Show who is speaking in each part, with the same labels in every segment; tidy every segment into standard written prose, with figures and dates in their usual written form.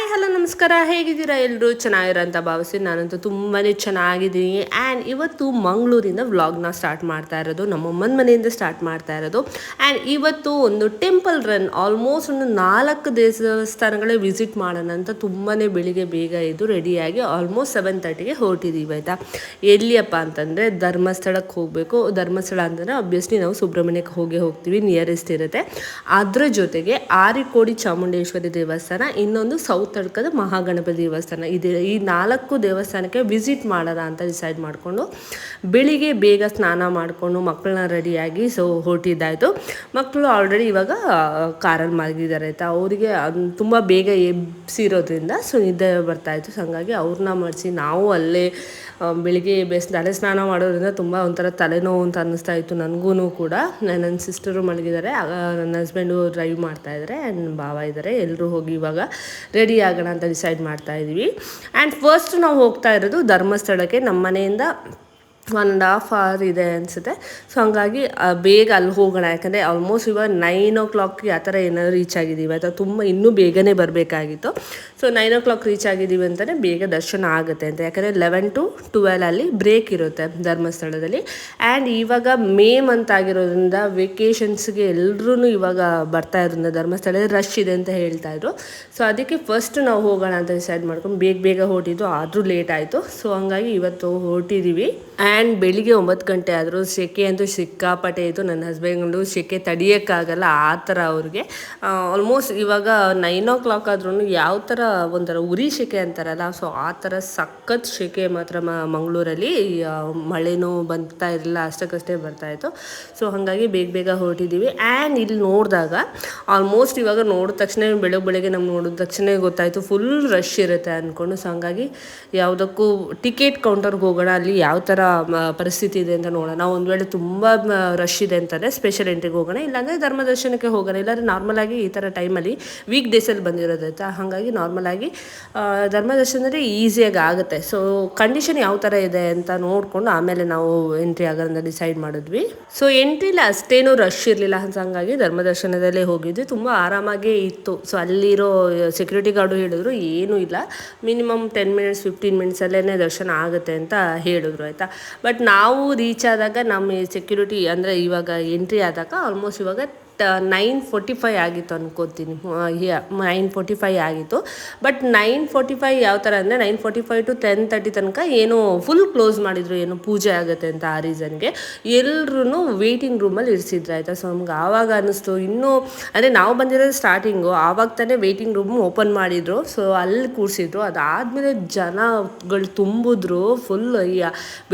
Speaker 1: Hi hello ನಮಸ್ಕಾರ, ಹೇಗಿದ್ದೀರಾ? ಎಲ್ಲರೂ ಚೆನ್ನಾಗಿರೋ ಅಂತ ಭಾವಿಸ್ತೀನಿ. ನಾನಂತೂ ತುಂಬಾ ಚೆನ್ನಾಗಿದ್ದೀನಿ. ಆ್ಯಂಡ್ ಇವತ್ತು ಮಂಗಳೂರಿಂದ ವ್ಲಾಗ್ನ ಸ್ಟಾರ್ಟ್ ಮಾಡ್ತಾ ಇರೋದು, ನಮ್ಮಮ್ಮನ ಮನೆಯಿಂದ ಸ್ಟಾರ್ಟ್ ಮಾಡ್ತಾ ಇರೋದು. ಆ್ಯಂಡ್ ಇವತ್ತು ಒಂದು ಟೆಂಪಲ್ ರನ್, ಆಲ್ಮೋಸ್ಟ್ ಒಂದು 4 ದೇವಸ್ಥಾನಗಳೇ ವಿಸಿಟ್ ಮಾಡೋಣ ಅಂತ ತುಂಬಾ ಬೆಳಿಗ್ಗೆ ಬೇಗ ಇದ್ದು ರೆಡಿಯಾಗಿ ಆಲ್ಮೋಸ್ಟ್ 7:30ಗೆ ಹೊರಟಿದ್ದೀವಿ ಆಯಿತಾ. ಎಲ್ಲಿಯಪ್ಪ ಅಂತಂದರೆ ಧರ್ಮಸ್ಥಳಕ್ಕೆ ಹೋಗಬೇಕು. ಧರ್ಮಸ್ಥಳ ಅಂತಂದರೆ ಅಬ್ವಿಯಸ್ಲಿ ನಾವು ಸುಬ್ರಹ್ಮಣ್ಯಕ್ಕೆ ಹೋಗ್ತೀವಿ, ನಿಯರೆಸ್ಟ್ ಇರುತ್ತೆ. ಅದರ ಜೊತೆಗೆ ಆರಿಕೋಡಿ ಚಾಮುಂಡೇಶ್ವರಿ ದೇವಸ್ಥಾನ, ಇನ್ನೊಂದು ಸೌತ್ ಅಡ್ಕದ ಮಹಾಗಣಪತಿ ದೇವಸ್ಥಾನ ಇದೆ. ಈ 4 ದೇವಸ್ಥಾನಕ್ಕೆ ವಿಸಿಟ್ ಮಾಡೋಣ ಅಂತ ಡಿಸೈಡ್ ಮಾಡಿಕೊಂಡು ಬೆಳಿಗ್ಗೆ ಬೇಗ ಸ್ನಾನ ಮಾಡಿಕೊಂಡು ಮಕ್ಕಳನ್ನ ರೆಡಿಯಾಗಿ ಹೊರಟಿದ್ದಾಯಿತು. ಮಕ್ಕಳು ಆಲ್ರೆಡಿ ಇವಾಗ ಕಾರಲ್ಲಿ ಮಲಗಿದ್ದಾರೆ ಆಯಿತಾ. ಅವರಿಗೆ ತುಂಬ ಬೇಗ ಎಬ್ಸಿರೋದ್ರಿಂದ ನಿದ್ದೆ ಬರ್ತಾಯಿತ್ತು. ಸೊ ಹಾಗಾಗಿ ಅವ್ರನ್ನ ಮಾಡಿಸಿ ನಾವು ಅಲ್ಲೇ ಬೆಳಿಗ್ಗೆ ತಲೆ ಸ್ನಾನ ಮಾಡೋದ್ರಿಂದ ತುಂಬ ಒಂಥರ ತಲೆನೋವು ಅಂತ ಅನ್ನಿಸ್ತಾ ಇತ್ತು ನನಗೂ ಕೂಡ. ನನ್ನ ಸಿಸ್ಟರು ಮಲಗಿದ್ದಾರೆ, ನನ್ನ ಹಸ್ಬೆಂಡು ಡ್ರೈವ್ ಮಾಡ್ತಾಯಿದ್ದಾರೆ, ಆ್ಯಂಡ್ ಭಾವ ಇದ್ದಾರೆ. ಎಲ್ಲರೂ ಹೋಗಿ ಇವಾಗ ರೆಡಿ ಆಗೋಣ ಅಂತ ಡಿಸೈಡ್ ಮಾಡ್ತಾ ಇದ್ದೀವಿ. ಆ್ಯಂಡ್ ಫಸ್ಟ್ ನಾವು ಹೋಗ್ತಾ ಇರೋದು ಧರ್ಮಸ್ಥಳಕ್ಕೆ. ನಮ್ಮ ಮನೆಯಿಂದ 1.5 hour ಇದೆ ಅನಿಸುತ್ತೆ. ಸೊ ಹಾಗಾಗಿ ಬೇಗ ಅಲ್ಲಿ ಹೋಗೋಣ, ಯಾಕಂದರೆ ಆಲ್ಮೋಸ್ಟ್ ಇವಾಗ 9 o'clock ಆ ಥರ ಏನಾದ್ರು ರೀಚ್ ಆಗಿದ್ದೀವಿ ಅಥವಾ ತುಂಬ ಇನ್ನೂ ಬೇಗನೆ ಬರಬೇಕಾಗಿತ್ತು. ಸೊ 9 o'clock ರೀಚ್ ಆಗಿದ್ದೀವಿ ಅಂತಲೇ ಬೇಗ ದರ್ಶನ ಆಗುತ್ತೆ ಅಂತ, ಯಾಕಂದರೆ 11 to 12 ಅಲ್ಲಿ ಬ್ರೇಕ್ ಇರುತ್ತೆ ಧರ್ಮಸ್ಥಳದಲ್ಲಿ. ಆ್ಯಂಡ್ ಇವಾಗ ಮೇ ಮಂತ್ ಆಗಿರೋದ್ರಿಂದ ವೆಕೇಷನ್ಸ್ಗೆ ಎಲ್ಲರೂ ಇವಾಗ ಬರ್ತಾ ಇರೋದ್ರಿಂದ ಧರ್ಮಸ್ಥಳದಲ್ಲಿ ರಶ್ ಇದೆ ಅಂತ ಹೇಳ್ತಾಯಿದ್ರು. ಸೊ ಅದಕ್ಕೆ ಫಸ್ಟ್ ನಾವು ಹೋಗೋಣ ಅಂತ ಡಿಸೈಡ್ ಮಾಡ್ಕೊಂಡು ಬೇಗ ಹೊರಟಿದ್ದು, ಆದರೂ ಲೇಟ್ ಆಯಿತು. ಸೊ ಹಂಗಾಗಿ ಇವತ್ತು ಹೊರಟಿದ್ದೀವಿ. ಆ್ಯಂಡ್ ಬೆಳಿಗ್ಗೆ 9 ಗಂಟೆ ಆದರೂ ಸೆಕೆ ಅಂತೂ ಸಿಕ್ಕಾಪಟ್ಟೆ ಇತ್ತು. ನನ್ನ ಹಸ್ಬೆಂಡು ಸೆಕೆ ತಡಿಯೋಕ್ಕಾಗಲ್ಲ ಆ ಥರ ಅವ್ರಿಗೆ. ಆಲ್ಮೋಸ್ಟ್ ಇವಾಗ 9 o'clock ಆದ್ರೂ ಯಾವ ಥರ ಒಂಥರ ಉರಿ ಸೆಕೆ ಅಂತಾರಲ್ಲ, ಸೊ ಆ ಥರ ಸಖತ್ ಸೆಕೆ ಮಾತ್ರ ಮಂಗಳೂರಲ್ಲಿ. ಮಳೆನೂ ಬರ್ತಾ ಇರಲಿಲ್ಲ, ಅಷ್ಟಕ್ಕಷ್ಟೇ ಬರ್ತಾಯಿತ್ತು. ಸೊ ಹಾಗಾಗಿ ಬೇಗ ಹೊರಟಿದ್ದೀವಿ. ಆ್ಯಂಡ್ ಇಲ್ಲಿ ನೋಡಿದಾಗ ಆಲ್ಮೋಸ್ಟ್ ಇವಾಗ ನೋಡಿದ ತಕ್ಷಣ ಬೆಳಗ್ಗೆ ನಮ್ಗೆ ನೋಡಿದ ತಕ್ಷಣ ಗೊತ್ತಾಯಿತು ಫುಲ್ ರಶ್ ಇರುತ್ತೆ ಅಂದ್ಕೊಂಡು. ಸೊ ಹಾಗಾಗಿ ಯಾವುದಕ್ಕೂ ಟಿಕೆಟ್ ಕೌಂಟರ್ಗೆ ಹೋಗೋಣ, ಅಲ್ಲಿ ಯಾವ ಥರ ಪರಿಸ್ಥಿತಿ ಇದೆ ಅಂತ ನೋಡೋಣ. ನಾವು ಒಂದು ವೇಳೆ ತುಂಬ ರಶ್ ಇದೆ ಅಂತಂದರೆ ಸ್ಪೆಷಲ್ ಎಂಟ್ರಿಗೆ ಹೋಗೋಣ, ಇಲ್ಲಾಂದರೆ ಧರ್ಮ ದರ್ಶನಕ್ಕೆ ಹೋಗೋಣ. ಇಲ್ಲಾಂದರೆ ನಾರ್ಮಲಾಗಿ ಈ ಥರ ಟೈಮಲ್ಲಿ ವೀಕ್ ಡೇಸಲ್ಲಿ ಬಂದಿರೋದೈತೆ, ಹಾಗಾಗಿ ನಾರ್ಮಲಾಗಿ ಧರ್ಮ ದರ್ಶನದಲ್ಲಿ ಈಸಿಯಾಗಿ ಆಗುತ್ತೆ. ಸೊ ಕಂಡೀಷನ್ ಯಾವ ಥರ ಇದೆ ಅಂತ ನೋಡಿಕೊಂಡು ಆಮೇಲೆ ನಾವು ಎಂಟ್ರಿ ಆಗೋದನ್ನ ಡಿಸೈಡ್ ಮಾಡಿದ್ವಿ. ಸೊ ಎಂಟ್ರಿಲಿ ಅಷ್ಟೇನು ರಶ್ ಇರಲಿಲ್ಲ, ಹಾಗಾಗಿ ಧರ್ಮ ದರ್ಶನದಲ್ಲೇ ಹೋಗಿದ್ವಿ. ತುಂಬ ಆರಾಮಾಗೇ ಇತ್ತು. ಸೊ ಅಲ್ಲಿರೋ ಸೆಕ್ಯೂರಿಟಿ ಗಾರ್ಡು ಹೇಳಿದ್ರು ಏನೂ ಇಲ್ಲ, ಮಿನಿಮಮ್ 10 minutes 15 minutesಲ್ಲೇ ದರ್ಶನ ಆಗುತ್ತೆ ಅಂತ ಹೇಳಿದ್ರು ಆಯಿತಾ. ಬಟ್ ನಾವು ರೀಚ್ ಆದಾಗ ನಮ್ಮ ಸೆಕ್ಯೂರಿಟಿ ಅಂದರೆ ಇವಾಗ ಎಂಟ್ರಿ ಆದಾಗ ಆಲ್ಮೋಸ್ಟ್ ಇವಾಗ 9:45 ಆಗಿತ್ತು ಅನ್ಕೋತೀನಿ. 9:45 ಆಗಿತ್ತು. ಬಟ್ 9:45 ಯಾವ ಥರ ಅಂದರೆ 9:45 to 10:30 ತನಕ ಏನೋ ಫುಲ್ ಕ್ಲೋಸ್ ಮಾಡಿದರು, ಏನೋ ಪೂಜೆ ಆಗುತ್ತೆ ಅಂತ. ಆ ರೀಸನ್ಗೆ ಎಲ್ಲರೂ ವೇಟಿಂಗ್ ರೂಮಲ್ಲಿ ಇರಿಸಿದ್ರು ಆಯಿತಾ. ಸೊ ನಮ್ಗೆ ಆವಾಗ ಅನ್ನಿಸ್ತು ಇನ್ನೂ ಅಂದರೆ ನಾವು ಬಂದಿರೋದು ಸ್ಟಾರ್ಟಿಂಗು, ಆವಾಗ ತಾನೇ ವೇಟಿಂಗ್ ರೂಮ್ ಓಪನ್ ಮಾಡಿದರು. ಸೊ ಅಲ್ಲಿ ಕೂರಿಸಿದ್ರು. ಅದಾದಮೇಲೆ ಜನಗಳು ತುಂಬಿದ್ರು ಫುಲ್.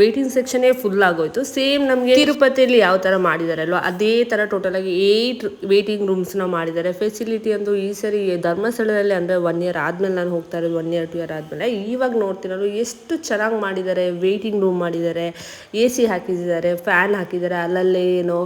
Speaker 1: ವೇಟಿಂಗ್ ಸೆಕ್ಷನ್ನೇ ಫುಲ್ ಆಗೋಯ್ತು. ಸೇಮ್ ನಮಗೆ ತಿರುಪತಿಯಲ್ಲಿ ಯಾವ ಥರ ಮಾಡಿದಾರಲ್ವ ಅದೇ ಥರ ಟೋಟಲಾಗಿ 8 ವೇಟಿಂಗ್ ರೂಮ್ಸ್ನ ಮಾಡಿದ್ದಾರೆ. ಫೆಸಿಲಿಟಿ ಅಂತೂ ಈ ಸರಿ ಧರ್ಮಸ್ಥಳದಲ್ಲಿ ಅಂದರೆ 1 year ಆದಮೇಲೆ ನಾನು ಹೋಗ್ತಾ ಇರೋದು, 1 year 2 year ಆದಮೇಲೆ ಇವಾಗ ನೋಡ್ತಿರೋದು ಎಷ್ಟು ಚೆನ್ನಾಗಿ ಮಾಡಿದ್ದಾರೆ. ವೇಟಿಂಗ್ ರೂಮ್ ಮಾಡಿದ್ದಾರೆ, AC ಹಾಕಿದ್ದಾರೆ, ಫ್ಯಾನ್ ಹಾಕಿದ್ದಾರೆ, ಅಲ್ಲಲ್ಲೇ ಏನೋ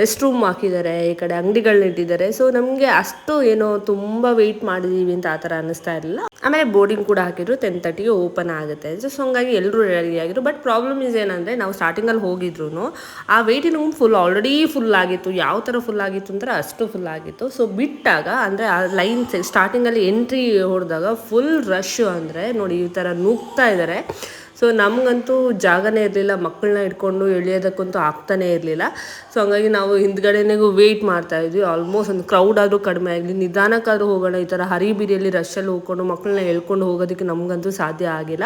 Speaker 1: ರೆಸ್ಟ್ ರೂಮ್ ಹಾಕಿದ್ದಾರೆ, ಈ ಕಡೆ ಅಂಗಡಿಗಳನ್ನ ಇಟ್ಟಿದ್ದಾರೆ. ಸೊ ನಮಗೆ ಅಷ್ಟು ಏನೋ ತುಂಬ ವೆಯ್ಟ್ ಮಾಡಿದ್ದೀವಿ ಅಂತ ಆ ಥರ ಅನ್ನಿಸ್ತಾ ಇರಲಿಲ್ಲ. ಆಮೇಲೆ ಬೋರ್ಡಿಂಗ್ ಕೂಡ ಹಾಕಿದ್ರು, 10:30ಗೆ ಓಪನ್ ಆಗುತ್ತೆ. ಸೊ ಹಂಗಾಗಿ ಎಲ್ಲರೂ ರೆಡಿಯಾಗಿದ್ರು. ಬಟ್ ಪ್ರಾಬ್ಲಮ್ ಏನಂದರೆ ನಾವು ಸ್ಟಾರ್ಟಿಂಗಲ್ಲಿ ಹೋಗಿದ್ರು ಆ ವೇಟಿಂಗ್ ರೂಮ್ ಆಲ್ರೆಡಿ ಫುಲ್ ಆಗಿತ್ತು. ಯಾವ ಥರ ಫುಲ್ ಆಗಿತ್ತು ಅಂದರೆ ಅಷ್ಟು ಫುಲ್ ಆಗಿತ್ತು. ಸೊ ಬಿಟ್ಟಾಗ ಅಂದರೆ ಆ ಲೈನ್ ಸ್ಟಾರ್ಟಿಂಗಲ್ಲಿ ಎಂಟ್ರಿ ಹೊಡೆದಾಗ ಫುಲ್ ರಶ್ಶು, ಅಂದರೆ ನೋಡಿ ಈ ಥರ ನುಗ್ತಾ ಇದ್ದಾರೆ. ಸೊ ನಮಗಂತೂ ಜಾಗನೇ ಇರಲಿಲ್ಲ, ಮಕ್ಕಳನ್ನ ಇಟ್ಕೊಂಡು ಎಳೆಯೋದಕ್ಕಂತೂ ಆಗ್ತಾನೇ ಇರಲಿಲ್ಲ. ಸೊ ಹಂಗಾಗಿ ನಾವು ಹಿಂದ್ಗಡೆನಿಗೂ ವೆಯ್ಟ್ ಮಾಡ್ತಾಯಿದ್ವಿ. ಆಲ್ಮೋಸ್ಟ್ ಒಂದು ಕ್ರೌಡ್ ಆದರೂ ಕಡಿಮೆ ಆಗಲಿ, ನಿಧಾನಕ್ಕಾದರೂ ಹೋಗೋಣ. ಈ ಥರ ಹರಿಬಿರಿಯಲ್ಲಿ ರಶ್ಶಲ್ಲಿ ಹೋಗ್ಕೊಂಡು ಮಕ್ಕಳನ್ನ ಎಳ್ಕೊಂಡು ಹೋಗೋದಕ್ಕೆ ನಮಗಂತೂ ಸಾಧ್ಯ ಆಗಿಲ್ಲ.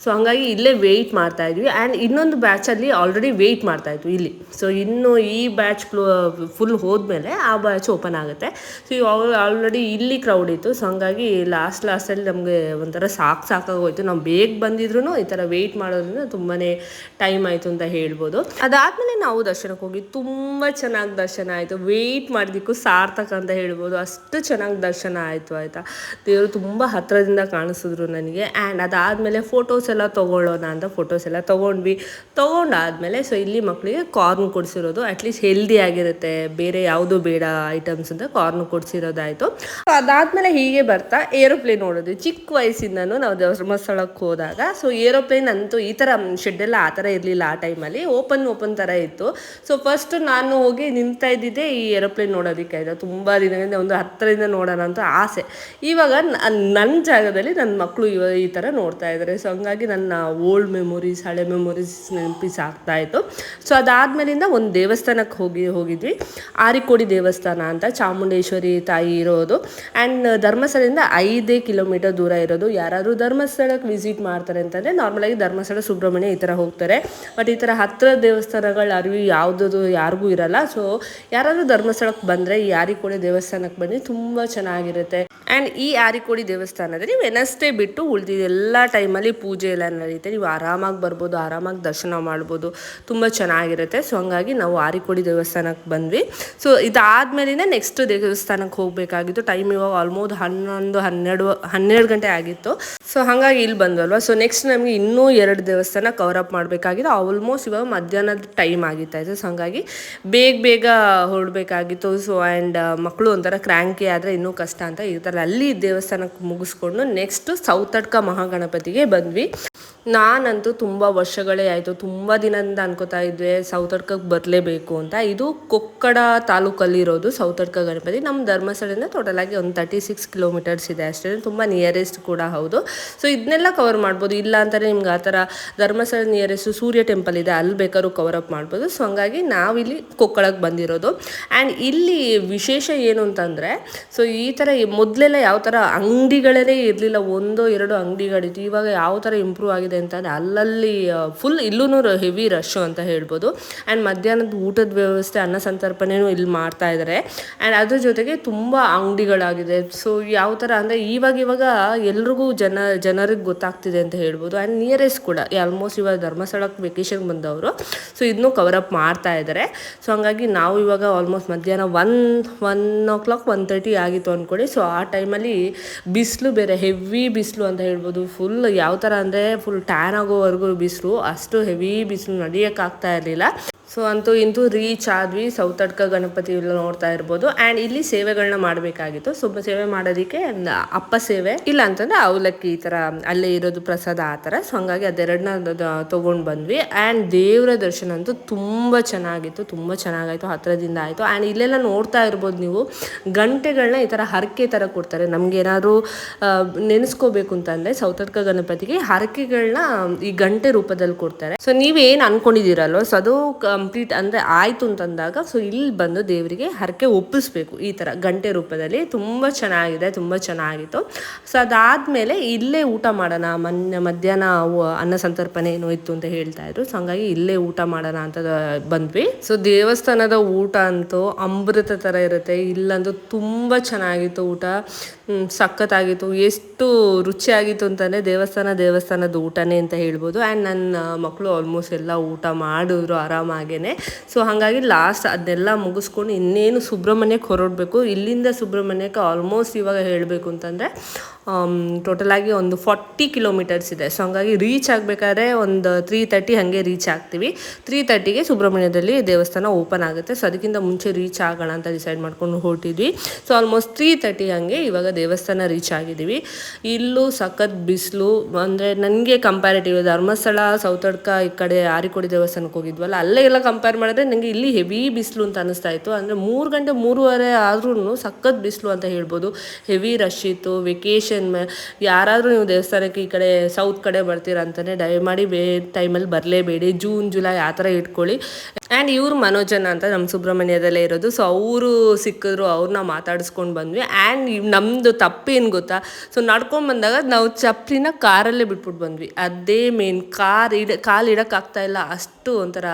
Speaker 1: ಸೊ ಹಂಗಾಗಿ ಇಲ್ಲೇ ವೆಯ್ಟ್ ಮಾಡ್ತಾಯಿದ್ವಿ. ಆ್ಯಂಡ್ ಇನ್ನೊಂದು ಬ್ಯಾಚಲ್ಲಿ ಆಲ್ರೆಡಿ ವೆಯ್ಟ್ ಮಾಡ್ತಾಯಿದ್ವಿ ಇಲ್ಲಿ. ಸೊ ಇನ್ನು ಈ ಬ್ಯಾಚ್ ಫುಲ್ ಹೋದ್ಮೇಲೆ ಆ ಬ್ಯಾಚ್ ಓಪನ್ ಆಗುತ್ತೆ. ಸೊ ಆಲ್ರೆಡಿ ಇಲ್ಲಿ ಕ್ರೌಡ್ ಇತ್ತು. ಸೊ ಹಂಗಾಗಿ ಲಾಸ್ಟಲ್ಲಿ ನಮಗೆ ಒಂಥರ ಸಾಕಾಗೋಯ್ತು. ನಾವು ಬೇಗ ಬಂದಿದ್ರು ಈ ಥರ ವೆಯ್ಟ್ ಮಾಡೋದ್ರಿಂದ ತುಂಬಾ ಟೈಮ್ ಆಯಿತು ಅಂತ ಹೇಳ್ಬೋದು. ಅದಾದಮೇಲೆ ನಾವು ದರ್ಶನಕ್ಕೆ ಹೋಗಿ ತುಂಬ ಚೆನ್ನಾಗಿ ದರ್ಶನ ಆಯಿತು. ವೆಯ್ಟ್ ಮಾಡಿದ್ದಕ್ಕೂ ಸಾರ್ಥಕ ಅಂತ ಹೇಳ್ಬೋದು, ಅಷ್ಟು ಚೆನ್ನಾಗಿ ದರ್ಶನ ಆಯಿತು ಆಯಿತಾ. ದೇವರು ತುಂಬ ಹತ್ತಿರದಿಂದ ಕಾಣಿಸಿದ್ರು ನನಗೆ. ಆ್ಯಂಡ್ ಅದಾದಮೇಲೆ ಫೋಟೋಸ್ ಎಲ್ಲ ತೊಗೊಳ್ಳೋಣ ಅಂತ ಫೋಟೋಸ್ ಎಲ್ಲ ತೊಗೊಂಡಾದ್ಮೇಲೆ ಸೊ ಇಲ್ಲಿ ಮಕ್ಕಳಿಗೆ ಕಾರ್ನ್ ಕೊಡಿಸಿರೋದು, ಅಟ್ಲೀಸ್ಟ್ ಹೆಲ್ದಿ ಆಗಿರುತ್ತೆ, ಬೇರೆ ಯಾವುದು ಬೇಡ ಐಟಮ್ಸ್ ಅಂತ ಕಾರ್ನ್ ಕೊಡಿಸಿರೋದಾಯಿತು. ಅದಾದಮೇಲೆ ಹೀಗೆ ಬರ್ತಾ ಏರೋಪ್ಲೇನ್ ನೋಡೋದು. ಚಿಕ್ಕ ವಯಸ್ಸಿಂದನೂ ನಾವು ಧರ್ಮಸ್ಥಳಕ್ಕೆ ಹೋದಾಗ ಸೊ ಏರೋಪ್ಲೇನ್ ಏರೋಪ್ಲೇನ್ ಅಂತೂ ಈ ಥರ ಶೆಡ್ಡೆಲ್ಲ ಆ ಥರ ಇರಲಿಲ್ಲ ಆ ಟೈಮಲ್ಲಿ, ಓಪನ್ ಥರ ಇತ್ತು. ಸೊ ಫಸ್ಟ್ ನಾನು ಹೋಗಿ ನಿಂತಾ ಇದ್ದಿದ್ದೆ ಈ ಏರೋಪ್ಲೇನ್ ನೋಡೋದಕ್ಕೆ ಆಯಿತು. ತುಂಬ ದಿನದಿಂದ ಒಂದು ಹತ್ತರಿಂದ ನೋಡೋಣ ಅಂತ ಆಸೆ. ಇವಾಗ ನನ್ನ ಜಾಗದಲ್ಲಿ ನನ್ನ ಮಕ್ಕಳು ಈ ಥರ ನೋಡ್ತಾ ಇದ್ದಾರೆ. ಸೊ ಹಂಗಾಗಿ ನನ್ನ ಓಲ್ಡ್ ಮೆಮೊರೀಸ್, ಹಳೆ ಮೆಮೊರೀಸ್ ನೆನಪಿಸಾಗ್ತಾ ಇತ್ತು. ಸೊ ಅದಾದಮೇಲಿಂದ ಒಂದು ದೇವಸ್ಥಾನಕ್ಕೆ ಹೋಗಿದ್ವಿ, ಆರಿಕೋಡಿ ದೇವಸ್ಥಾನ ಅಂತ, ಚಾಮುಂಡೇಶ್ವರಿ ತಾಯಿ ಇರೋದು. ಆ್ಯಂಡ್ ಧರ್ಮಸ್ಥಳದಿಂದ 5 ಕಿಲೋಮೀಟರ್ ದೂರ ಇರೋದು. ಯಾರಾದರೂ ಧರ್ಮಸ್ಥಳಕ್ಕೆ ವಿಸಿಟ್ ಮಾಡ್ತಾರೆ ಅಂತಂದರೆ ನಾರ್ಮಲಾಗಿ ಧರ್ಮಸ್ಥಳ, ಸುಬ್ರಹ್ಮಣ್ಯ ಈ ಥರ ಹೋಗ್ತಾರೆ. ಬಟ್ ಈ ಥರ ಹತ್ತಿರ ದೇವಸ್ಥಾನಗಳ ಅರಿವು ಯಾವುದೂ ಯಾರಿಗೂ ಇರಲ್ಲ. ಸೊ ಯಾರಾದರೂ ಧರ್ಮಸ್ಥಳಕ್ಕೆ ಬಂದರೆ ಈ ಆರಿಕೋಡಿ ದೇವಸ್ಥಾನಕ್ಕೆ ಬನ್ನಿ, ತುಂಬ ಚೆನ್ನಾಗಿರುತ್ತೆ. ಆ್ಯಂಡ್ ಈ ಆರಿಕೋಡಿ ದೇವಸ್ಥಾನದಲ್ಲಿ ವೆನಸ್ಡೇ ಬಿಟ್ಟು ಉಳಿದಿದ್ದು ಎಲ್ಲ ಟೈಮಲ್ಲಿ ಪೂಜೆ ಎಲ್ಲ ನಡೆಯುತ್ತೆ. ನೀವು ಆರಾಮಾಗಿ ಬರ್ಬೋದು, ಆರಾಮಾಗಿ ದರ್ಶನ ಮಾಡ್ಬೋದು, ತುಂಬ ಚೆನ್ನಾಗಿರುತ್ತೆ. ಸೊ ಹಂಗಾಗಿ ನಾವು ಆರಿಕೋಡಿ ದೇವಸ್ಥಾನಕ್ಕೆ ಬಂದ್ವಿ. ಸೊ ಇದಾದಮೇಲಿಂದ ನೆಕ್ಸ್ಟ್ ದೇವಸ್ಥಾನಕ್ಕೆ ಹೋಗಬೇಕಾಗಿತ್ತು. ಟೈಮ್ ಇವಾಗ ಆಲ್ಮೋಸ್ಟ್ 12 ಗಂಟೆ ಆಗಿತ್ತು. ಸೊ ಹಾಗಾಗಿ ಇಲ್ಲಿ ಬಂದ್ವಲ್ವ. ಸೊ ನೆಕ್ಸ್ಟ್ ನಮಗೆ ಇನ್ನೂ 2 ದೇವಸ್ಥಾನ ಕವರ್ ಅಪ್ ಮಾಡಬೇಕಾಗಿತ್ತು. ಆಲ್ಮೋಸ್ಟ್ ಇವಾಗ ಮಧ್ಯಾಹ್ನದ ಟೈಮ್ ಆಗಿತ್ತಾಯಿತು. ಸೊ ಹಾಗಾಗಿ ಬೇಗ ಹೊರಡಬೇಕಾಗಿತ್ತು. ಸೊ ಆ್ಯಂಡ್ ಮಕ್ಕಳು ಒಂಥರ ಕ್ರ್ಯಾಂಕಿ ಆದರೆ ಇನ್ನೂ ಕಷ್ಟ ಅಂತ ಈ ಥರ ಅಲ್ಲಿ ದೇವಸ್ಥಾನಕ್ಕೆ ಮುಗಿಸ್ಕೊಂಡು ನೆಕ್ಸ್ಟ್ ಸೌತಡ್ಕ ಮಹಾಗಣಪತಿಗೆ ಬಂದ್ವಿ. ನಾನಂತೂ ತುಂಬ ವರ್ಷಗಳೇ ಆಯಿತು, ತುಂಬ ದಿನದಿಂದ ಅನ್ಕೋತಾ ಇದ್ವಿ ಸೌತಡ್ಕಕ್ಕೆ ಬರಲೇಬೇಕು ಅಂತ. ಇದು ಕೊಕ್ಕಡ ತಾಲೂಕಲ್ಲಿರೋದು ಸೌತಡ್ಕ ಗಣಪತಿ. ನಮ್ಮ ಧರ್ಮಸ್ಥಳದಿಂದ ಟೋಟಲಾಗಿ ಒಂದು 36 ಕಿಲೋಮೀಟರ್ಸ್ ಇದೆ ಅಷ್ಟೇ, ತುಂಬ ನಿಯರೆಸ್ಟ್ ಕೂಡ ಹೌದು. ಸೊ ಇದನ್ನೆಲ್ಲ ಕವರ್ ಮಾಡ್ಬೋದು. ಇಲ್ಲ ಅಂತಾರೆ ನಿಮ್ಗೆ ಆ ಥರ ಧರ್ಮಸ್ಥಳ ನಿಯರೆಸ್ಟ್ ಸೂರ್ಯ ಟೆಂಪಲ್ ಇದೆ, ಅಲ್ಲಿ ಬೇಕಾದ್ರೂ ಕವರ್ ಅಪ್ ಮಾಡ್ಬೋದು. ಸೊ ಹಂಗಾಗಿ ನಾವಿಲ್ಲಿ ಕೊಕ್ಕಳಕ್ಕೆ ಬಂದಿರೋದು. ಆ್ಯಂಡ್ ಇಲ್ಲಿ ವಿಶೇಷ ಏನು ಅಂತಂದರೆ, ಸೊ ಈ ಥರ ಮೊದಲೆಲ್ಲ ಯಾವ ಥರ ಅಂಗಡಿಗಳೇ ಇರಲಿಲ್ಲ, 1-2 ಅಂಗಡಿಗಳಿತ್ತು. ಇವಾಗ ಯಾವ ಥರ ಇಂಪ್ರೂವ್ ಆಗಿದೆ ಅಂತಂದರೆ ಅಲ್ಲಲ್ಲಿ ಫುಲ್ ಇಲ್ಲೂ ಹೆವಿ ರಶ್ಶು ಅಂತ ಹೇಳ್ಬೋದು. ಆ್ಯಂಡ್ ಮಧ್ಯಾಹ್ನದ ಊಟದ ವ್ಯವಸ್ಥೆ, ಅನ್ನ ಸಂತರ್ಪಣೆನೂ ಇಲ್ಲಿ ಮಾಡ್ತಾ ಇದ್ದಾರೆ. ಆ್ಯಂಡ್ ಅದ್ರ ಜೊತೆಗೆ ತುಂಬ ಅಂಗಡಿಗಳಾಗಿದೆ. ಸೊ ಯಾವ ಥರ ಅಂದರೆ ಇವಾಗ ಎಲ್ರಿಗೂ ಜನರಿಗೆ ಗೊತ್ತಾಗ್ತಿದೆ ಅಂತ ಹೇಳ್ಬೋದು. ಆ್ಯಂಡ್ ನಿಯರೆಸ್ಟ್ ಕೂಡ ಆಲ್ಮೋಸ್ಟ್ ಇವಾಗ ಧರ್ಮಸ್ಥಳಕ್ಕೆ ವೆಕೇಷನ್ಗೆ ಬಂದವರು ಸೊ ಇದನ್ನೂ ಕವರ್ ಅಪ್ ಮಾಡ್ತಾ ಇದ್ದಾರೆ. ಸೊ ಹಂಗಾಗಿ ನಾವು ಇವಾಗ ಆಲ್ಮೋಸ್ಟ್ ಮಧ್ಯಾಹ್ನ 1:00 1:30 ಆಗಿತ್ತು ಅಂದ್ಕೊಳ್ಳಿ. ಸೊ ಆ ಟೈಮಲ್ಲಿ ಬಿಸಿಲು ಬೇರೆ ಹೆವಿ ಬಿಸಿಲು ಅಂತ ಹೇಳ್ಬೋದು. ಫುಲ್ ಯಾವ ಥರ ಅಂದರೆ ಫುಲ್ ಟ್ಯಾನ್ ಆಗೋವರೆಗೂ ಬಿಸಿಲು, ಅಷ್ಟು ಹೆವಿ ಬಿಸಿಲು, ನಡೆಯೋಕ್ಕಾಗ್ತಾ ಇರಲಿಲ್ಲ. ಸೊ ಅಂತೂ ರೀಚ್ ಆದ್ವಿ. ಸೌತಡ್ಕ ಗಣಪತಿ ಎಲ್ಲ ನೋಡ್ತಾ ಇರ್ಬೋದು. ಆ್ಯಂಡ್ ಇಲ್ಲಿ ಸೇವೆಗಳನ್ನ ಮಾಡಬೇಕಾಗಿತ್ತು. ಸೊ ಸೇವೆ ಮಾಡೋದಕ್ಕೆ ಅಪ್ಪ ಸೇವೆ, ಇಲ್ಲ ಅಂತಂದರೆ ಅವಲಕ್ಕಿ ಈ ಥರ ಅಲ್ಲೇ ಇರೋದು ಪ್ರಸಾದ ಆ ಥರ. ಸೊ ಹಂಗಾಗಿ ಅದೆರಡನ್ನ ತೊಗೊಂಡು ಬಂದ್ವಿ. ಆ್ಯಂಡ್ ದೇವರ ದರ್ಶನ ಅಂತೂ ತುಂಬ ಚೆನ್ನಾಗಾಯಿತು, ಹತ್ತಿರದಿಂದ ಆಯಿತು. ಆ್ಯಂಡ್ ಇಲ್ಲೆಲ್ಲ ನೋಡ್ತಾ ಇರ್ಬೋದು ನೀವು, ಗಂಟೆಗಳನ್ನ ಈ ಥರ ಹರಕೆ ಥರ ಕೊಡ್ತಾರೆ. ನಮಗೇನಾದ್ರು ನೆನೆಸ್ಕೋಬೇಕು ಅಂತಂದರೆ ಸೌತಡ್ಕ ಗಣಪತಿಗೆ ಹರಕೆಗಳನ್ನ ಈ ಗಂಟೆ ರೂಪದಲ್ಲಿ ಕೊಡ್ತಾರೆ. ಸೊ ನೀವೇನು ಅನ್ಕೊಂಡಿದ್ದೀರಲ್ವ, ಸೊ ಅದು ಕಂಪ್ಲೀಟ್ ಅಂದರೆ ಆಯಿತು ಅಂತಂದಾಗ ಸೊ ಇಲ್ಲಿ ಬಂದು ದೇವರಿಗೆ ಹರಕೆ ಒಪ್ಪಿಸ್ಬೇಕು ಈ ಥರ ಗಂಟೆ ರೂಪದಲ್ಲಿ. ತುಂಬ ಚೆನ್ನಾಗಿತ್ತು. ಸೊ ಅದಾದಮೇಲೆ ಇಲ್ಲೇ ಊಟ ಮಾಡೋಣ, ಮಧ್ಯಾಹ್ನ ಅನ್ನ ಸಂತರ್ಪಣೆ ಏನೋ ಇತ್ತು ಅಂತ ಹೇಳ್ತಾ ಇದ್ರು. ಸೊ ಹಂಗಾಗಿ ಇಲ್ಲೇ ಊಟ ಮಾಡೋಣ ಅಂತ ಬಂದ್ವಿ. ಸೊ ದೇವಸ್ಥಾನದ ಊಟ ಅಂತೂ ಅಮೃತ ಥರ ಇರುತ್ತೆ. ಇಲ್ಲಂತೂ ತುಂಬ ಚೆನ್ನಾಗಿತ್ತು ಊಟ, ಸಖತ್ತಾಗಿತ್ತು. ಎಷ್ಟು ರುಚಿಯಾಗಿತ್ತು ಅಂತಂದರೆ ದೇವಸ್ಥಾನದ ಊಟನೇ ಅಂತ ಹೇಳ್ಬೋದು. ಆ್ಯಂಡ್ ನನ್ನ ಮಕ್ಕಳು ಆಲ್ಮೋಸ್ಟ್ ಎಲ್ಲ ಊಟ ಮಾಡಿದ್ರು ಆರಾಮಾಗೇ. ಸೊ ಹಾಗಾಗಿ ಲಾಸ್ಟ್ ಅದನ್ನೆಲ್ಲ ಮುಗಿಸ್ಕೊಂಡು ಇನ್ನೇನು ಸುಬ್ರಹ್ಮಣ್ಯಕ್ಕೆ ಹೊರಡಬೇಕು. ಇಲ್ಲಿಂದ ಸುಬ್ರಹ್ಮಣ್ಯಕ್ಕೆ ಆಲ್ಮೋಸ್ಟ್ ಇವಾಗ ಹೇಳಬೇಕು ಅಂತಂದರೆ ಟೋಟಲಾಗಿ ಒಂದು 40 ಕಿಲೋಮೀಟರ್ಸ್ ಇದೆ. ಸೊ ಹಂಗಾಗಿ ರೀಚ್ ಆಗಬೇಕಾದ್ರೆ ಒಂದು 3:30 ಹಾಗೆ ರೀಚ್ ಆಗ್ತೀವಿ. 3:30ಗೆ ಸುಬ್ರಹ್ಮಣ್ಯದಲ್ಲಿ ದೇವಸ್ಥಾನ ಓಪನ್ ಆಗುತ್ತೆ. ಸೊ ಅದಕ್ಕಿಂತ ಮುಂಚೆ ರೀಚ್ ಆಗೋಣ ಅಂತ ಡಿಸೈಡ್ ಮಾಡ್ಕೊಂಡು ಹೊರಟಿದ್ವಿ. ಸೊ ಆಲ್ಮೋಸ್ಟ್ 3:30 ಹಾಗೆ ಇವಾಗ ದೇವಸ್ಥಾನ ರೀಚ್ ಆಗಿದ್ದೀವಿ. ಇಲ್ಲೂ ಸಖತ್ ಬಿಸಿಲು, ಅಂದರೆ ನನಗೆ ಕಂಪ್ಯಾರಿಟಿವ್ ಧರ್ಮಸ್ಥಳ, ಸೌತಡ್ಕ, ಈ ಕಡೆ ಆರಿಕೋಡಿ ದೇವಸ್ಥಾನಕ್ಕೆ ಹೋಗಿದ್ವಲ್ಲ, ಅಲ್ಲೇ ಎಲ್ಲ ಕಂಪೇರ್ ಮಾಡಿದ್ರೆ ನನಗೆ ಇಲ್ಲಿ ಹೆವಿ ಬಿಸಿಲು ಅಂತ ಅನಿಸ್ತಾ ಇತ್ತು. ಅಂದರೆ 3 ಗಂಟೆ 3:30 ಆದ್ರೂ ಸಖತ್ ಬಿಸಿಲು ಅಂತ ಹೇಳ್ಬೋದು. ಹೆವಿ ರಶ್ ಇತ್ತು. ವೆಕೇಷನ್ ಯಾರಾದರೂ ನೀವು ದೇವಸ್ಥಾನಕ್ಕೆ ಈ ಕಡೆ ಸೌತ್ ಕಡೆ ಬರ್ತೀರಾ ಅಂತಲೇ ದಯಮಾಡಿ ಟೈಮಲ್ಲಿ ಬರಲೇಬೇಡಿ. ಜೂನ್ ಜುಲೈ ಆ ಥರ ಇಟ್ಕೊಳ್ಳಿ. ಆ್ಯಂಡ್ ಇವ್ರು ಮನೋಜನ ಅಂತ ನಮ್ಮ ಸುಬ್ರಹ್ಮಣ್ಯದಲ್ಲೇ ಇರೋದು. ಸೊ ಅವರು ಸಿಕ್ಕಿದ್ರು, ಅವ್ರನ್ನ ಮಾತಾಡಿಸ್ಕೊಂಡು ಬಂದ್ವಿ. ಆ್ಯಂಡ್ ನಮ್ಮದು ತಪ್ಪೇನು ಗೊತ್ತಾ, ಸೊ ನಡ್ಕೊಂಡು ಬಂದಾಗ ನಾವು ಚಪ್ಪಲಿನ ಕಾರಲ್ಲೇ ಬಿಟ್ಬಿಟ್ಟು ಬಂದ್ವಿ. ಅದೇ ಮೇನ್, ಕಾಲು ಇಡೋಕ್ಕಾಗ್ತಾ ಇಲ್ಲ, ಅಷ್ಟು ಒಂಥರ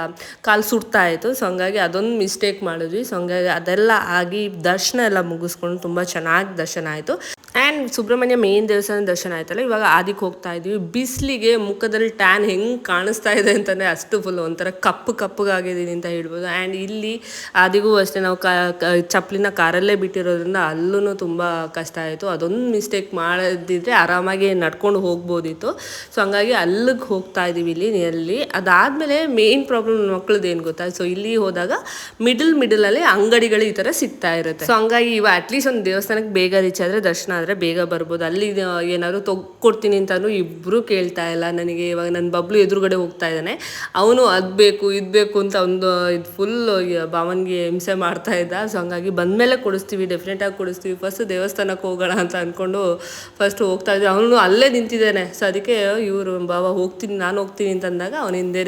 Speaker 1: ಕಾಲು ಸುಡ್ತಾ ಇತ್ತು. ಸೊ ಹಂಗಾಗಿ ಅದೊಂದು ಮಿಸ್ಟೇಕ್ ಮಾಡಿದ್ವಿ. ಸೊ ಹಂಗಾಗಿ ಅದೆಲ್ಲ ಆಗಿ ದರ್ಶನ ಎಲ್ಲ ಮುಗಿಸ್ಕೊಂಡು ತುಂಬ ಚೆನ್ನಾಗಿ ದರ್ಶನ ಆಯಿತು. ಆ್ಯಂಡ್ ಸುಬ್ರಹ್ಮಣ್ಯ ಮೇನ್ ದೇವಸ್ಥಾನ ದರ್ಶನ ಆಯ್ತಲ್ಲ, ಇವಾಗ ಆದಿಗೆ ಹೋಗ್ತಾ ಇದ್ವಿ. ಬಿಸಿಲಿಗೆ ಮುಖದಲ್ಲಿ ಟ್ಯಾನ್ ಹೆಂಗೆ ಕಾಣಿಸ್ತಾ ಇದೆ ಅಂತಂದರೆ ಅಷ್ಟು ಫುಲ್ ಒಂಥರ ಕಪ್ಪಗಾಗಿದ್ದೀನಿ ಅಂತ ಹೇಳ್ಬೋದು. ಆ್ಯಂಡ್ ಇಲ್ಲಿ ಆದಿಗೂ ಅಷ್ಟೇ ನಾವು ಚಪ್ಪಲಿನ ಕಾರಲ್ಲೇ ಬಿಟ್ಟಿರೋದ್ರಿಂದ ಅಲ್ಲೂ ತುಂಬ ಕಷ್ಟ ಆಯಿತು. ಅದೊಂದು ಮಿಸ್ಟೇಕ್ ಮಾಡದಿದ್ದರೆ ಆರಾಮಾಗಿ ನಡ್ಕೊಂಡು ಹೋಗ್ಬೋದಿತ್ತು. ಸೊ ಹಂಗಾಗಿ ಅಲ್ಲಿಗೆ ಹೋಗ್ತಾ ಇದ್ದೀವಿ ಇಲ್ಲಿ ನಿಯರ್ಲಿ. ಅದಾದಮೇಲೆ ಮೇನ್ ಪ್ರಾಬ್ಲಮ್ ಮಕ್ಕಳದ್ದು ಏನು ಗೊತ್ತಾ, ಸೊ ಇಲ್ಲಿ ಹೋದಾಗ ಮಿಡಲಲ್ಲಿ ಅಂಗಡಿಗಳು ಈ ಥರ ಸಿಗ್ತಾ ಇರುತ್ತೆ. ಸೊ ಹಂಗಾಗಿ ಅಟ್ಲೀಸ್ಟ್ ಒಂದು ದೇವಸ್ಥಾನಕ್ಕೆ ಬೇಗ ರೀಚ್ ಆದರೆ ದರ್ಶನ ಆದರೆ ಬೇಗ ಬರ್ಬೋದು. ಅಲ್ಲಿ ಏನಾದ್ರು ಕೊಡ್ತೀನಿ ಅಂತಲೂ ಇಬ್ಬರು ಕೇಳ್ತಾ ಇಲ್ಲ ನನಗೆ. ಇವಾಗ ನನ್ನ ಬಬ್ಲು ಎದುರುಗಡೆ ಹೋಗ್ತಾ ಇದ್ದಾನೆ, ಅವನು ಅದು ಬೇಕು ಇದು ಬೇಕು ಅಂತ ಒಂದು ಇದು ಫುಲ್ ಭಾವನಿಗೆ ಹಿಂಸೆ ಮಾಡ್ತಾ ಇದ್ದ. ಸೊ ಹಂಗಾಗಿ ಬಂದಮೇಲೆ ಕೊಡಿಸ್ತೀವಿ, ಡೆಫಿನೆಟಾಗಿ ಕೊಡಿಸ್ತೀವಿ. ಫಸ್ಟ್ ದೇವಸ್ಥಾನಕ್ಕೆ ಹೋಗೋಣ ಅಂತ ಅಂದ್ಕೊಂಡು ಫಸ್ಟ್ ಹೋಗ್ತಾ ಇದ್ದೆ. ಅವನು ಅಲ್ಲೇ ನಿಂತಿದ್ದಾನೆ. ಸೊ ಅದಕ್ಕೆ ಇವರು ಬಾಬಾ ಹೋಗ್ತೀನಿ, ನಾನು ಹೋಗ್ತೀನಿ ಅಂತಂದಾಗ ಅವನ ಹಿಂದೆ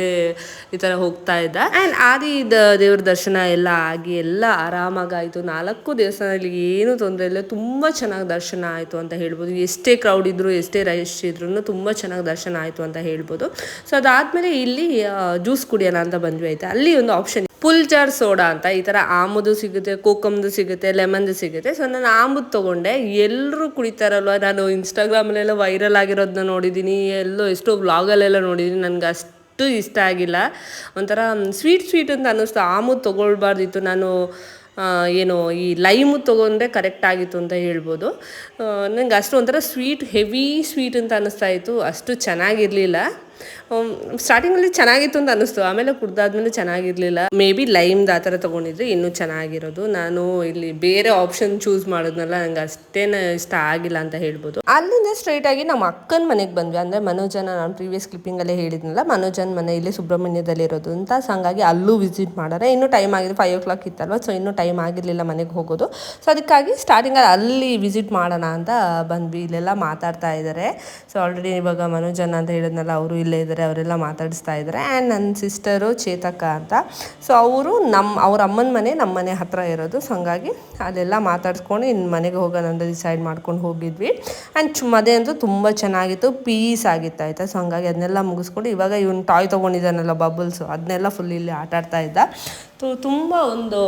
Speaker 1: ಈ ಥರ ಹೋಗ್ತಾ ಇದ್ದ. ಆ್ಯಂಡ್ ಆದಿ ದೇವ್ರ ದರ್ಶನ ಎಲ್ಲ ಆಗಿ ಎಲ್ಲ ಆರಾಮಾಗಾಯಿತು. 4 ದೇವಸ್ಥಾನದಲ್ಲಿ ಏನೂ ತೊಂದರೆ ಇಲ್ಲ, ತುಂಬ ಚೆನ್ನಾಗಿ ದರ್ಶನ ಆಯಿತು ಅಂತ ಹೇಳ್ಬೋದು. ಎಷ್ಟೇ ಕ್ರೌಡ್ ಇದ್ದರು, ಎಷ್ಟೇ ರಶ್ ಇದ್ರೂ ತುಂಬ ಚೆನ್ನಾಗಿ ದರ್ಶನ ಆಯಿತು ಅಂತ ಹೇಳ್ಬೋದು. ಸೊ ಅದಾದಮೇಲೆ ಇಲ್ಲಿ ಜ್ಯೂಸ್ ಕುಡಿಯೋಣ ಅಂತ ಬಂದ್ವಿ. ಆಯಿತಾ, ಅಲ್ಲಿ ಒಂದು ಆಪ್ಷನ್ ಫುಲ್ ಜಾರ್ ಸೋಡಾ ಅಂತ, ಈ ಥರ ಆಮದು ಸಿಗುತ್ತೆ, ಕೋಕಮ್ದು ಸಿಗುತ್ತೆ, ಲೆಮನ್ದು ಸಿಗುತ್ತೆ. ಸೊ ನಾನು ಆಮದು ತೊಗೊಂಡೆ. ಎಲ್ಲರೂ ಕುಡಿತಾರಲ್ವ, ನಾನು ಇನ್ಸ್ಟಾಗ್ರಾಮಲ್ಲೆಲ್ಲ ವೈರಲ್ ಆಗಿರೋದನ್ನ ನೋಡಿದ್ದೀನಿ, ಎಷ್ಟೋ ವ್ಲಾಗಲ್ಲೆಲ್ಲ ನೋಡಿದ್ದೀನಿ. ನನಗೆ ಅಷ್ಟು ಇಷ್ಟ ಆಗಿಲ್ಲ, ಒಂಥರ ಸ್ವೀಟ್ ಅಂತ ಅನ್ನಿಸ್ತು. ಆಮದು ತೊಗೊಳ್ಬಾರ್ದಿತ್ತು. ನಾನು ಏನು ಈ ಲೈಮು ತೊಗೊಂಡ್ರೆ ಕರೆಕ್ಟ್ ಆಗಿತ್ತು ಅಂತ ಹೇಳ್ಬೋದು. ನನಗೆ ಅಷ್ಟು ಒಂಥರ ಹೆವಿ ಸ್ವೀಟ್ ಅಂತ ಅನ್ನಿಸ್ತಾ ಇತ್ತು, ಅಷ್ಟು ಚೆನ್ನಾಗಿರಲಿಲ್ಲ. ಸ್ಟಾರ್ಟಿಂಗಲ್ಲಿ ಚೆನ್ನಾಗಿತ್ತು ಅಂತ ಅನ್ನಿಸ್ತು, ಆಮೇಲೆ ಕುಡ್ದಾದ್ಮೇಲೆ ಚೆನ್ನಾಗಿರಲಿಲ್ಲ. ಮೇ ಬಿ ಲೈಮ್ದು ಆ ಥರ ತೊಗೊಂಡಿದ್ರೆ ಇನ್ನೂ ಚೆನ್ನಾಗಿರೋದು. ನಾನು ಇಲ್ಲಿ ಬೇರೆ ಆಪ್ಷನ್ ಚೂಸ್ ಮಾಡಿದ್ನಲ್ಲ, ನಂಗೆ ಅಷ್ಟೇನು ಇಷ್ಟ ಆಗಿಲ್ಲ ಅಂತ ಹೇಳ್ಬೋದು. ಅಲ್ಲಿಂದ ಸ್ಟ್ರೈಟಾಗಿ ನಮ್ಮ ಅಕ್ಕನ ಮನೆಗೆ ಬಂದ್ವಿ. ಅಂದರೆ ಮನೋಜನ, ನಾನು ಪ್ರೀವಿಯಸ್ ಕ್ಲಿಪ್ಪಿಂಗಲ್ಲೇ ಹೇಳಿದ್ನಲ್ಲ, ಮನೋಜನ ಮನೆ ಇಲ್ಲಿ ಸುಬ್ರಹ್ಮಣ್ಯದಲ್ಲಿರೋದು ಅಂತ. ಸೊ ಹಂಗಾಗಿ ಅಲ್ಲೂ ವಿಸಿಟ್ ಮಾಡೋರೆ. ಇನ್ನೂ ಟೈಮ್ ಆಗಿದೆ, 5 o'clock ಇತ್ತಲ್ವ. ಸೊ ಇನ್ನೂ ಟೈಮ್ ಆಗಿರಲಿಲ್ಲ ಮನೆಗೆ ಹೋಗೋದು. ಸೊ ಅದಕ್ಕಾಗಿ ಸ್ಟಾರ್ಟಿಂಗಲ್ಲಿ ಅಲ್ಲಿ ವಿಸಿಟ್ ಮಾಡೋಣ ಅಂತ ಬಂದ್ವಿ. ಇಲ್ಲೆಲ್ಲ ಮಾತಾಡ್ತಾ ಇದ್ದಾರೆ. ಸೊ ಆಲ್ರೆಡಿ ಇವಾಗ ಮನೋಜನ ಅಂತ ಹೇಳಿದ್ನಲ್ಲ, ಅವರು ಇಲ್ಲೇ ಇದ್ದಾರೆ, ಅವರೆಲ್ಲ ಮಾತಾಡಿಸ್ತಾ ಇದ್ದಾರೆ. ಆ್ಯಂಡ್ ನನ್ನ ಸಿಸ್ಟರು ಚೇತಕ್ಕ ಅಂತ. ಸೊ ಅವರು ಅವ್ರ ಅಮ್ಮನ ಮನೆ ನಮ್ಮ ಮನೆ ಹತ್ತಿರ ಇರೋದು. ಸೊ ಹಂಗಾಗಿ ಅಲ್ಲೆಲ್ಲ ಮಾತಾಡ್ಸ್ಕೊಂಡು ಇನ್ನು ಮನೆಗೆ ಹೋಗೋಣ ಅಂತ ಡಿಸೈಡ್ ಮಾಡ್ಕೊಂಡು ಹೋಗಿದ್ವಿ. ಆ್ಯಂಡ್ ಮದೆ ಅಂತೂ ತುಂಬ ಚೆನ್ನಾಗಿತ್ತು, ಪೀಸ್ ಆಗಿತ್ತು. ಆಯಿತಾ, ಸೊ ಹಂಗಾಗಿ ಅದನ್ನೆಲ್ಲ ಮುಗಿಸ್ಕೊಂಡು ಇವಾಗ ಇವನು ಟಾಯ್ ತೊಗೊಂಡಿದ್ದಾನಲ್ಲ ಬಬಲ್ಸು, ಅದನ್ನೆಲ್ಲ ಫುಲ್ ಇಲ್ಲಿ ಆಟ ಆಡ್ತಾ ಇದ್ದ. ತುಂಬ ಒಂದು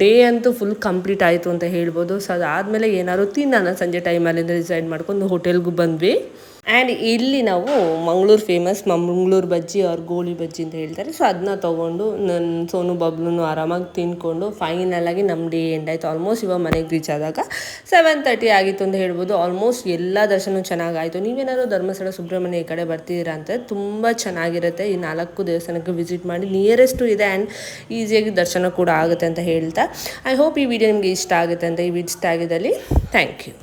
Speaker 1: ಡೇ ಅಂತೂ ಫುಲ್ ಕಂಪ್ಲೀಟ್ ಆಯಿತು ಅಂತ ಹೇಳ್ಬೋದು. ಸೊ ಅದಾದಮೇಲೆ ಏನಾದ್ರು ತಿನ್ನೋಣ ಸಂಜೆ ಟೈಮಲ್ಲಿಂದ ಡಿಸೈಡ್ ಮಾಡ್ಕೊಂಡು ಹೋಟೆಲ್ಗೂ ಬಂದ್ವಿ. ಆ್ಯಂಡ್ ಇಲ್ಲಿ ನಾವು ಮಂಗಳೂರು ಫೇಮಸ್ ಮಂಗಳೂರು ಬಜ್ಜಿ ಅವ್ರ ಗೋಳಿ ಬಜ್ಜಿ ಅಂತ ಹೇಳ್ತಾರೆ. ಸೊ ಅದನ್ನ ತೊಗೊಂಡು ನನ್ನ ಸೋನು ಬಬ್ಲೂ ಆರಾಮಾಗಿ ತಿನ್ಕೊಂಡು ಫೈನಲಾಗಿ ನಮ್ಮ ಡೇ ಎಂಡ್ ಆಯಿತು. ಆಲ್ಮೋಸ್ಟ್ ಇವಾಗ ಮನೆಗೆ ರೀಚ್ ಆದಾಗ 7:30 ಆಗಿತ್ತು ಅಂತ ಹೇಳ್ಬೋದು. ಆಲ್ಮೋಸ್ಟ್ ಎಲ್ಲ ದರ್ಶನ ಚೆನ್ನಾಗಾಯಿತು. ನೀವೇನಾದ್ರು ಧರ್ಮಸ್ಥಳ ಸುಬ್ರಹ್ಮಣ್ಯ ಈ ಕಡೆ ಬರ್ತೀರಾ ಅಂತ ತುಂಬ ಚೆನ್ನಾಗಿರುತ್ತೆ. ಈ 4 ದೇವಸ್ಥಾನಕ್ಕೆ ವಿಸಿಟ್ ಮಾಡಿ, ನಿಯರೆಸ್ಟು ಇದೆ ಆ್ಯಂಡ್ ಈಸಿಯಾಗಿ ದರ್ಶನ ಕೂಡ ಆಗುತ್ತೆ ಅಂತ ಹೇಳ್ತಾ, ಐ ಹೋಪ್ ಈ ವಿಡಿಯೋ ನಿಮಗೆ ಇಷ್ಟ ಆಗುತ್ತೆ ಅಂತ. ಈ ವಿಡಿಯೋ ಇಷ್ಟ ಆಗಿದ್ದಲ್ಲಿ ಥ್ಯಾಂಕ್ ಯು.